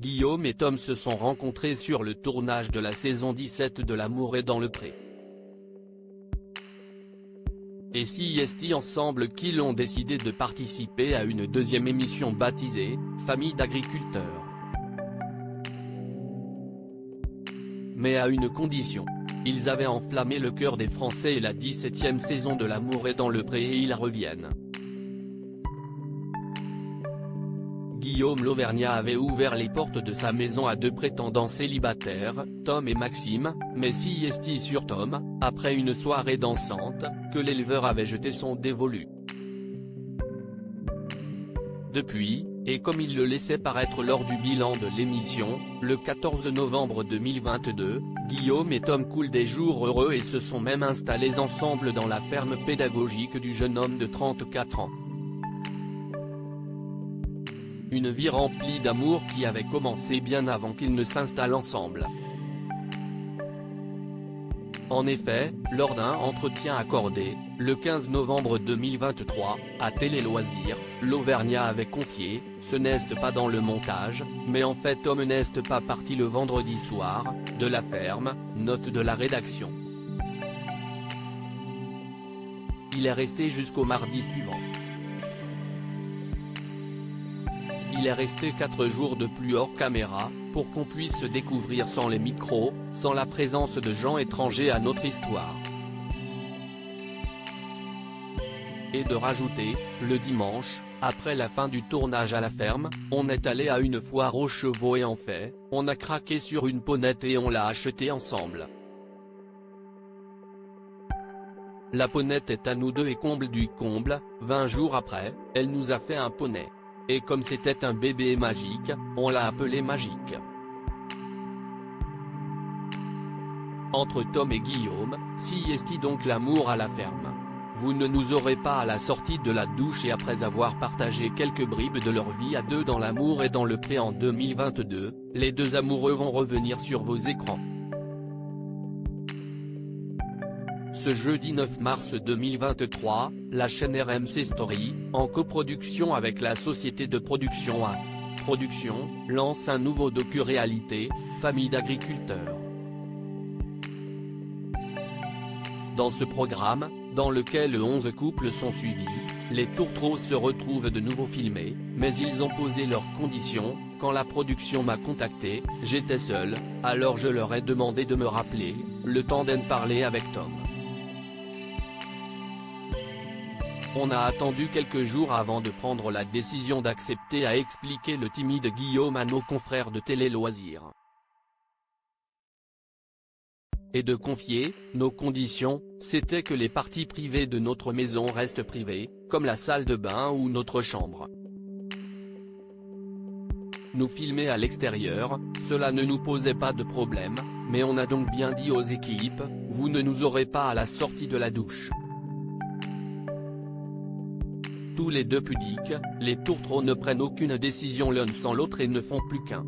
Guillaume et Tom se sont rencontrés sur le tournage de la saison 17 de L'amour est dans le pré. Et CST ensemble qu'ils ont décidé de participer à une deuxième émission baptisée « Famille d'agriculteurs ». Mais à une condition. Ils avaient enflammé le cœur des Français et la 17e saison de L'amour est dans le pré et ils reviennent. Guillaume l'Auvergnat avait ouvert les portes de sa maison à deux prétendants célibataires, Tom et Maxime, mais CST sur Tom, après une soirée dansante, que l'éleveur avait jeté son dévolu. Depuis, et comme il le laissait paraître lors du bilan de l'émission, le 14 novembre 2022, Guillaume et Tom coulent des jours heureux et se sont même installés ensemble dans la ferme pédagogique du jeune homme de 34 ans. Une vie remplie d'amour qui avait commencé bien avant qu'ils ne s'installent ensemble. En effet, lors d'un entretien accordé, le 15 novembre 2023, à Télé Loisirs, l'Auvergnat avait confié « Ce n'est pas dans le montage, mais en fait Tom n'est pas parti le vendredi soir, de la ferme », note de la rédaction. Il est resté jusqu'au mardi suivant. Il est resté 4 jours de plus hors caméra, pour qu'on puisse se découvrir sans les micros, sans la présence de gens étrangers à notre histoire. Et de rajouter, le dimanche, après la fin du tournage à la ferme, on est allé à une foire aux chevaux et en fait, on a craqué sur une ponette et on l'a achetée ensemble. La ponette est à nous deux et comble du comble, 20 jours après, elle nous a fait un poney. Et comme c'était un bébé magique, on l'a appelé Magique. Entre Tom et Guillaume, CST donc l'amour à la ferme. Vous ne nous aurez pas à la sortie de la douche et après avoir partagé quelques bribes de leur vie à deux dans L'amour et dans le pré en 2022, les deux amoureux vont revenir sur vos écrans. Ce jeudi 9 mars 2023, la chaîne RMC Story, en coproduction avec la société de production A Productions, lance un nouveau docu-réalité, Famille d'agriculteurs. Dans ce programme, dans lequel 11 couples sont suivis, les tourtereaux se retrouvent de nouveau filmés, mais ils ont posé leurs conditions. Quand la production m'a contacté, j'étais seul, alors je leur ai demandé de me rappeler, le temps d'en parler avec Tom. On a attendu quelques jours avant de prendre la décision d'accepter, a expliqué le timide Guillaume à nos confrères de Télé Loisirs. Et de confier, nos conditions, c'était que les parties privées de notre maison restent privées, comme la salle de bain ou notre chambre. Nous filmer à l'extérieur, cela ne nous posait pas de problème, mais on a donc bien dit aux équipes, vous ne nous aurez pas à la sortie de la douche. Tous les deux pudiques, les tourtereaux ne prennent aucune décision l'un sans l'autre et ne font plus qu'un.